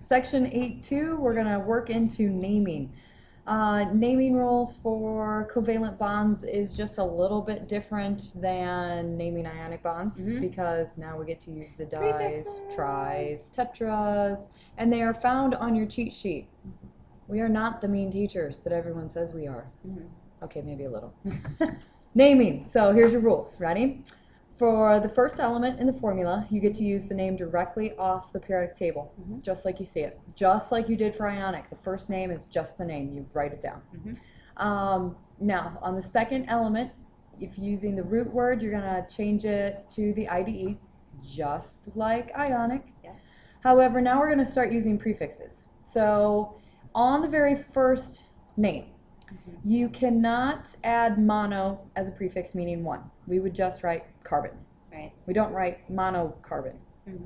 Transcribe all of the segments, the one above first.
Section 8.2, we're going to work into naming. Naming rules for covalent bonds is just a little bit different than naming ionic bonds because now we get to use the dis, tris, tetras, and they are found on your cheat sheet. We are not the mean teachers that everyone says we are. Okay, maybe a little. Naming. So here's your rules. Ready? For the first element in the formula, you get to use the name directly off the periodic table, just like you see it. Just like you did for ionic. The first name is just the name. You write it down. Now, on the second element, if you're using the root word, you're going to change it to the IDE, just like ionic. However, now we're going to start using prefixes. So on the very first name, you cannot add mono as a prefix meaning one. We would just write carbon. We don't write monocarbon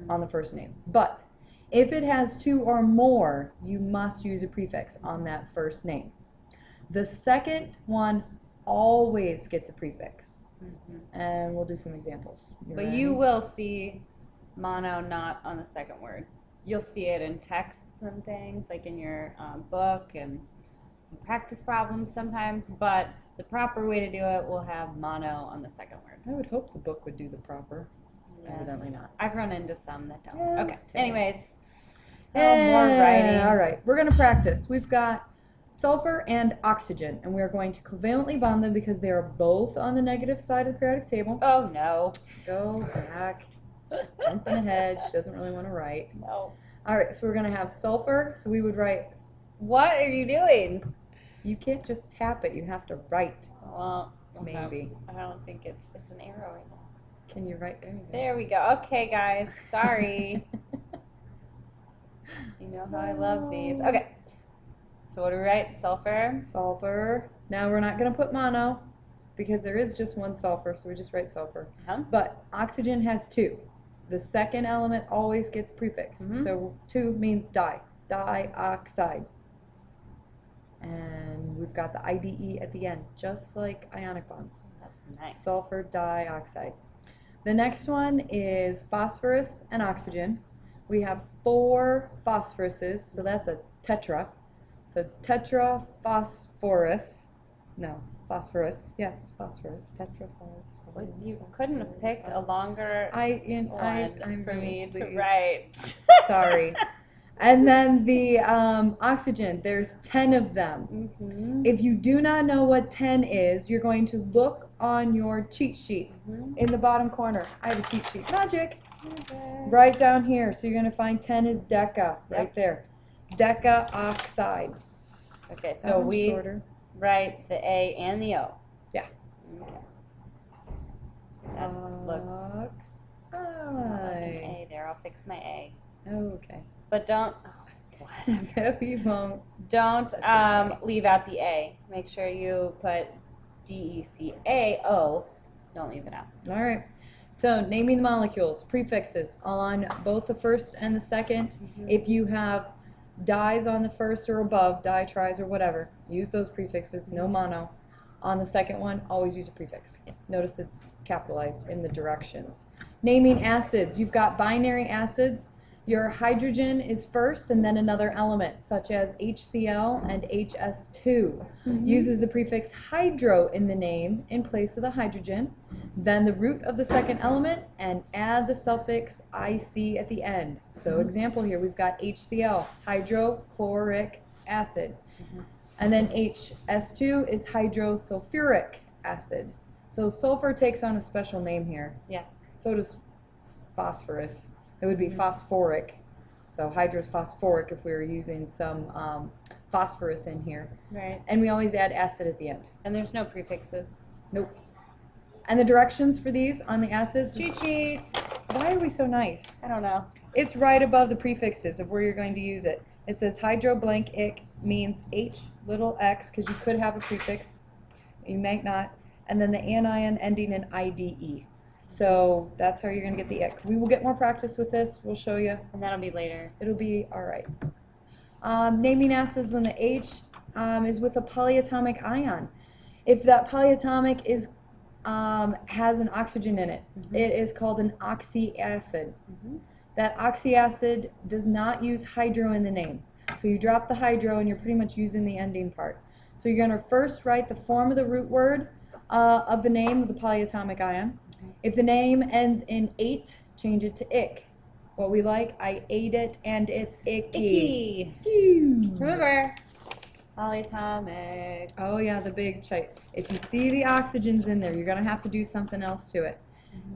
on the first name. But if it has two or more, you must use a prefix on that first name. The second one always gets a prefix. And we'll do some examples. But you will see mono not on the second word. You'll see it in texts and things, like in your book and practice problems sometimes, but the proper way to do it will have mono on the second word. I would hope the book would do the proper. Evidently not. I've run into some that don't. Yeah, okay. Anyways. More writing. All right. We're going to practice. We've got sulfur and oxygen, and we're going to covalently bond them because they are both on the negative side of the periodic table. Oh, no. Go back. Just jumping ahead. She doesn't really want to write. No. All right. So we're going to have sulfur. So we would write. What are you doing? You can't just tap it. You have to write. Well, maybe. I don't think it's an arrow right now. Can you write? There you go. There we go. Okay, guys. Sorry. You know how I love these. Okay. So what do we write? Sulfur? Sulfur. Now we're not going to put mono because there is just one sulfur, so we just write sulfur. But oxygen has two. The second element always gets prefix. So two means di. Dioxide. And we've got the IDE at the end, just like ionic bonds. That's nice. Sulfur dioxide. The next one is phosphorus and oxygen. We have 4 phosphoruses, so that's a tetra. So tetraphosphorus. No, phosphorus. Yes, phosphorus. Tetraphosphorus. Well, you couldn't have picked a longer I'm for me to write. Sorry. And then the oxygen, there's 10 of them. If you do not know what 10 is, you're going to look on your cheat sheet in the bottom corner. I have a cheat sheet. Magic. Right down here. So you're going to find 10 is deca right there. Deca oxide. Okay, so we write the A and the O. Yeah. Okay. That looks like an A there. I'll fix my A. Okay. But don't. No, you won't. Don't leave out the A. Make sure you put DECAO. Don't leave it out. All right. So naming the molecules, prefixes on both the first and the second. If you have dies on the first or above, di, tris, or whatever, use those prefixes. No mono. On the second one, always use a prefix. Notice it's capitalized in the directions. Naming acids. You've got binary acids. Your hydrogen is first and then another element, such as HCl and HS2. Uses the prefix hydro in the name in place of the hydrogen. Then the root of the second element and add the suffix IC at the end. So example here, we've got HCl, hydrochloric acid. And then HS2 is hydrosulfuric acid. So sulfur takes on a special name here. Yeah. So does phosphorus. It would be phosphoric. So hydrophosphoric if we were using some phosphorus in here. Right. And we always add acid at the end. And there's no prefixes. Nope. And the directions for these on the acids. Cheat sheet. Why are we so nice? I don't know. It's right above the prefixes of where you're going to use it. It says hydro blank ic means H little x because you could have a prefix. You might not. And then the anion ending in IDE. So that's how you're going to get the ic. We will get more practice with this. We'll show you. And that'll be later. It'll be all right. Naming acids when the H is with a polyatomic ion. If that polyatomic is has an oxygen in it, it is called an oxyacid. that oxyacid does not use hydro in the name. So you drop the hydro and you're pretty much using the ending part. So you're going to first write the form of the root word of the name of the polyatomic ion. If the name ends in ate, change it to ick. What we like, I ate it and it's icky. Icky. Remember, polyatomic. Oh yeah, the big check. If you see the oxygens in there, you're going to have to do something else to it.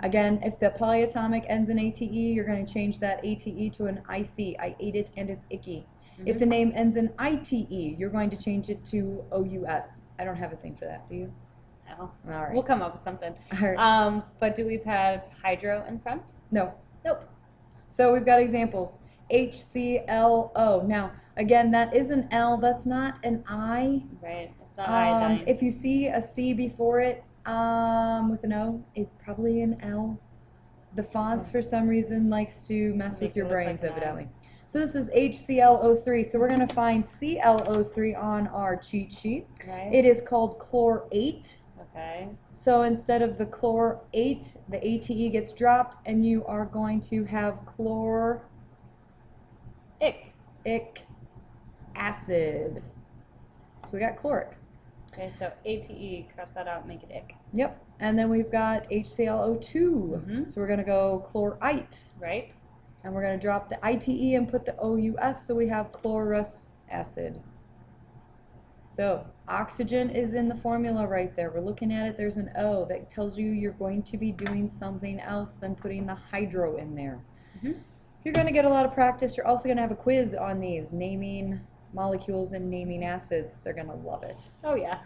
Again, if the polyatomic ends in ATE, you're going to change that ATE to an IC. I ate it and it's icky. If the name ends in ITE, you're going to change it to OUS. I don't have a thing for that, do you? No. All right. We'll come up with something. All right. But do we have hydro in front? No. Nope. So we've got examples. HClO. Now, again, that is an L. That's not an I. Right. It's not iodine. If you see a C before it with an O, it's probably an L. The fonts, for some reason, likes to mess with your brains, evidently. So this is HClO3. So we're going to find ClO3 on our cheat sheet. Right. It is called chlorate. Okay. So instead of the chlorate, the ATE gets dropped, and you are going to have chloric acid. So we got chloric. Okay, so ATE, cross that out, make it ick. Yep. And then we've got HClO2. So we're going to go chlorite. Right. And we're going to drop the ITE and put the OUS, so we have chlorous acid. So oxygen is in the formula right there. We're looking at it. There's an O that tells you you're going to be doing something else than putting the hydro in there. You're going to get a lot of practice. You're also going to have a quiz on these, naming molecules and naming acids. They're going to love it. Oh, yeah.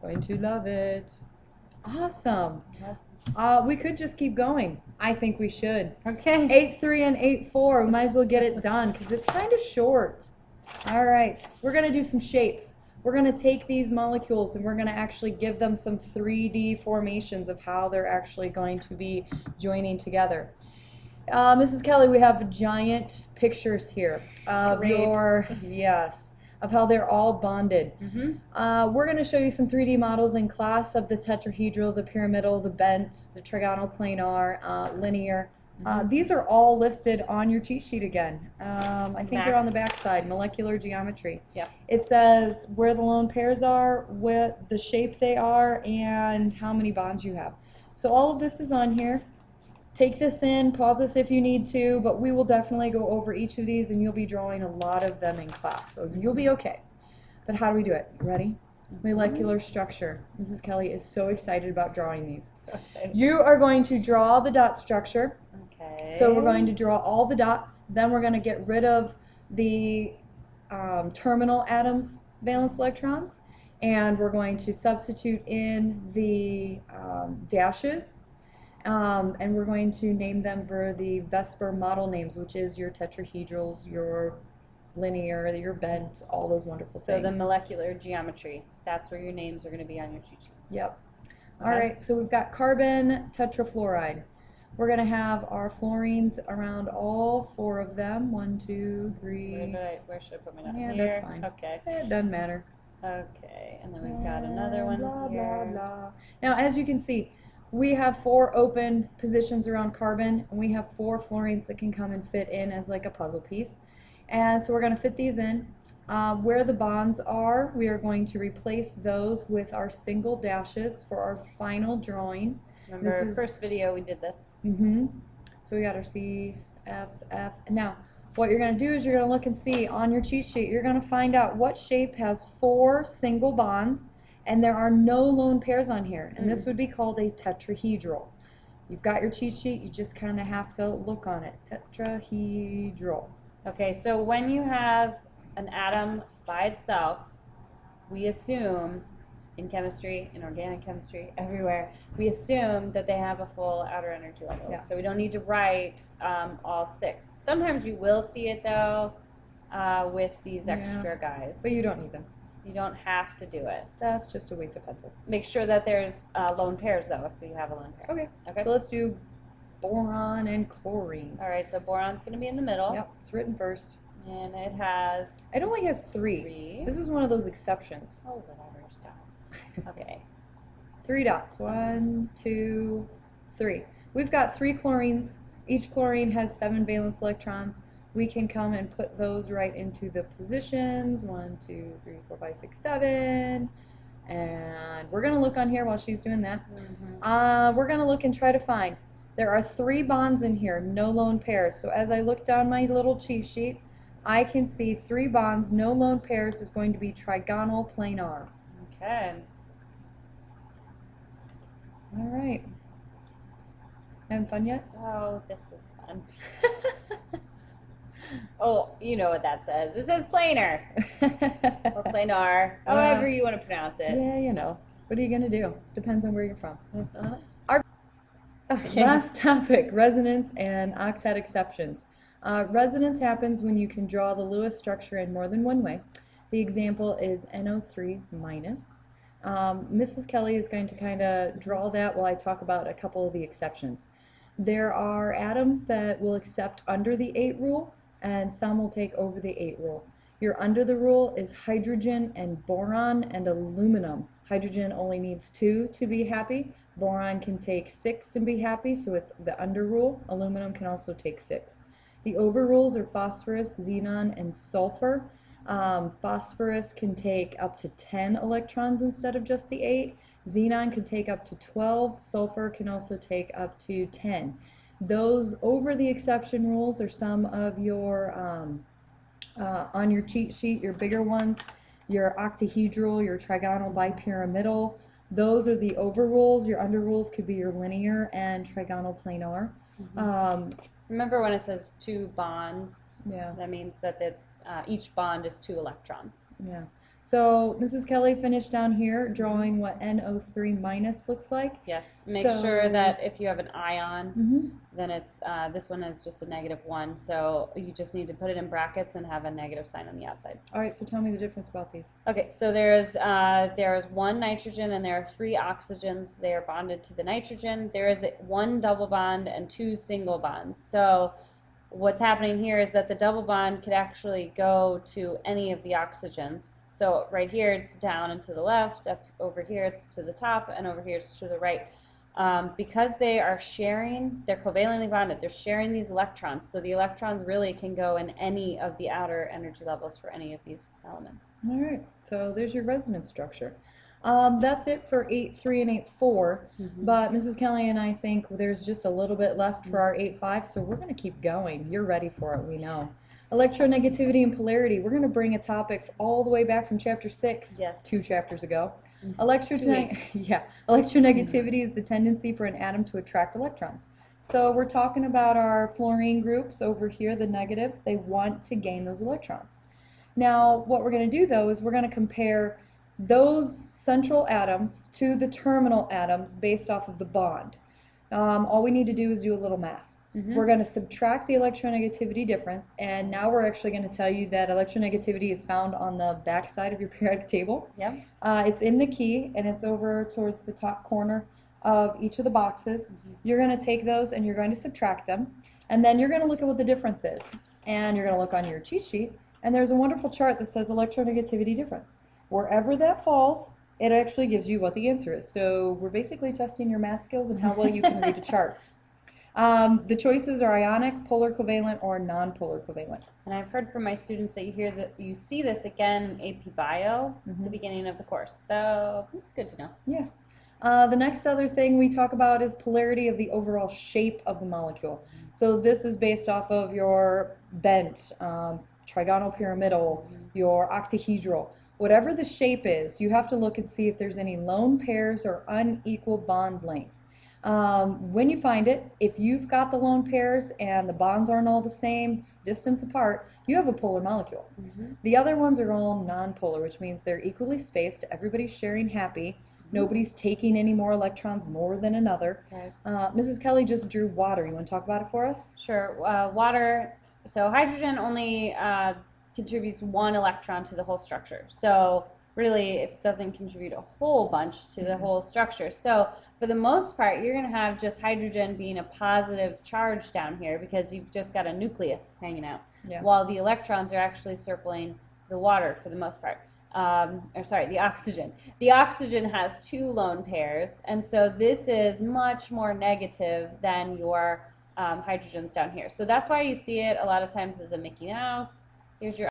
Going to love it. Awesome. Yep. We could just keep going. I think we should. Okay. 8.3 and 8.4. We might as well get it done because it's kind of short. All right. We're going to do some shapes. We're going to take these molecules and we're going to actually give them some 3D formations of how they're actually going to be joining together. Mrs. Kelly, we have giant pictures here of of how they're all bonded. We're going to show you some 3D models in class of the tetrahedral, the pyramidal, the bent, the trigonal planar, linear. These are all listed on your cheat sheet again. I think they're on the back side, molecular geometry. Yep. It says where the lone pairs are, what the shape they are, and how many bonds you have. So all of this is on here. Take this in, pause this if you need to, but we will definitely go over each of these and you'll be drawing a lot of them in class, so you'll be okay. But how do we do it? Ready? Molecular structure. Mrs. Kelly is so excited about drawing these. So excited. You are going to draw the dot structure. Okay. So we're going to draw all the dots, then we're going to get rid of the terminal atoms, valence electrons, and we're going to substitute in the dashes. And we're going to name them for the VSEPR model names, which is your tetrahedrals, your linear, your bent, all those wonderful things. So the molecular geometry, that's where your names are going to be on your cheat sheet. Yep. Okay. All right, so we've got carbon tetrafluoride. We're going to have our fluorines around all 4 of them. 1, 2, 3. Where should I put my note? Yeah, Here? that's fine. Okay. It doesn't matter. Okay, and then we've got another one blah, here. blah, blah. Now, as you can see, we have 4 open positions around carbon, and we have 4 fluorines that can come and fit in as like a puzzle piece. And so we're going to fit these in. Where the bonds are, we are going to replace those with our single dashes for our final drawing. Remember, first video we did this. So we got our C, F, F. And now, what you're going to do is you're going to look and see on your cheat sheet, you're going to find out what shape has 4 single bonds, and there are no lone pairs on here. And this would be called a tetrahedral. You've got your cheat sheet, you just kind of have to look on it. Tetrahedral. Okay, so when you have an atom by itself, we assume, in chemistry, in organic chemistry, everywhere, we assume that they have a full outer energy level. Yeah. So we don't need to write all 6. Sometimes you will see it, though, with these extra guys. But you don't need them. You don't have to do it. That's just a waste of pencil. Make sure that there's lone pairs, though, if we have a lone pair. Okay. So let's do boron and chlorine. All right, so boron's going to be in the middle. Yep, it's written first. And it has... It only has 3. 3. This is one of those exceptions. Oh, whatever, stop. Okay. 3 dots. 1, 2, 3. We've got 3 chlorines Each chlorine has 7 valence electrons. We can come and put those right into the positions. 1, 2, 3, 4, 5, 6, 7. And we're going to look on here while she's doing that. We're going to look and try to find. There are 3 bonds in here, no lone pairs. So as I look down my little cheat sheet, I can see 3 bonds, no lone pairs is going to be trigonal planar. Okay. All right. Having fun yet? Oh, this is fun. Oh, you know what that says. It says planar or planar, however you want to pronounce it. Yeah, you know. What are you going to do? Depends on where you're from. Okay. Last topic, resonance and octet exceptions. Resonance happens when you can draw the Lewis structure in more than one way. The example is NO3 minus. Mrs. Kelly is going to kind of draw that while I talk about a couple of the exceptions. There are atoms that will accept under the 8 rule, and some will take over the 8 rule. Your under the rule is hydrogen and boron and aluminum. Hydrogen only needs 2 to be happy. Boron can take 6 and be happy, so it's the under rule. Aluminum can also take 6. The over rules are phosphorus, xenon, and sulfur. Phosphorus can take up to 10 electrons instead of just the 8. Xenon can take up to 12. Sulfur can also take up to 10. Those over the exception rules are some of your, on your cheat sheet, your bigger ones, your octahedral, your trigonal bipyramidal. Those are the over rules. Your under rules could be your linear and trigonal planar. Remember when it says 2 bonds? Yeah. That means that it's each bond is 2 electrons. Yeah. So Mrs. Kelly finished down here drawing what NO3 minus looks like. Yes. Make sure that if you have an ion, then it's this one is just a -1. So you just need to put it in brackets and have a negative sign on the outside. All right. So tell me the difference about these. Okay. So there's 1 nitrogen and there are 3 oxygens. They are bonded to the nitrogen. There is 1 double bond and 2 single bonds. So what's happening here is that the double bond could actually go to any of the oxygens. So right here it's down and to the left, up over here it's to the top, and over here it's to the right. Because they are sharing, they're covalently bonded, they're sharing these electrons, so the electrons really can go in any of the outer energy levels for any of these elements. All right. So there's your resonance structure. That's it for 8.3 and 8.4, but Mrs. Kelly and I think there's just a little bit left for our 8.5, so we're going to keep going. You're ready for it, we know. Electronegativity and polarity. We're going to bring a topic all the way back from chapter 6, Yes. 2 chapters ago. 2 Electronegativity is the tendency for an atom to attract electrons. So we're talking about our fluorine groups over here, the negatives. They want to gain those electrons. Now, what we're going to do, though, is we're going to compare those central atoms to the terminal atoms based off of the bond. All we need to do is do a little math. We're going to subtract the electronegativity difference, and now we're actually going to tell you that electronegativity is found on the back side of your periodic table. Yep. It's in the key, and it's over towards the top corner of each of the boxes. You're going to take those and you're going to subtract them, and then you're going to look at what the difference is. And you're going to look on your cheat sheet, and there's a wonderful chart that says electronegativity difference. Wherever that falls, it actually gives you what the answer is. So we're basically testing your math skills and how well you can read a chart. The choices are ionic, polar covalent, or non-polar covalent. And I've heard from my students that you see this again in AP Bio at the beginning of the course. So it's good to know. Yes. The next other thing we talk about is polarity of the overall shape of the molecule. So this is based off of your bent, trigonal pyramidal, your octahedral. Whatever the shape is, you have to look and see if there's any lone pairs or unequal bond length. When you find it, if you've got the lone pairs and the bonds aren't all the same distance apart, you have a polar molecule. The other ones are all non-polar, which means they're equally spaced, everybody's sharing happy, nobody's taking any more electrons more than another. Okay. Mrs. Kelly just drew water. You want to talk about it for us? Sure. Water, so hydrogen only contributes 1 electron to the whole structure. So really it doesn't contribute a whole bunch to the whole structure. So for the most part, you're going to have just hydrogen being a positive charge down here because you've just got a nucleus hanging out, while the electrons are actually circling the water for the most part. The oxygen. The oxygen has 2 lone pairs, and so this is much more negative than your hydrogens down here. So that's why you see it a lot of times as a Mickey Mouse. Here's your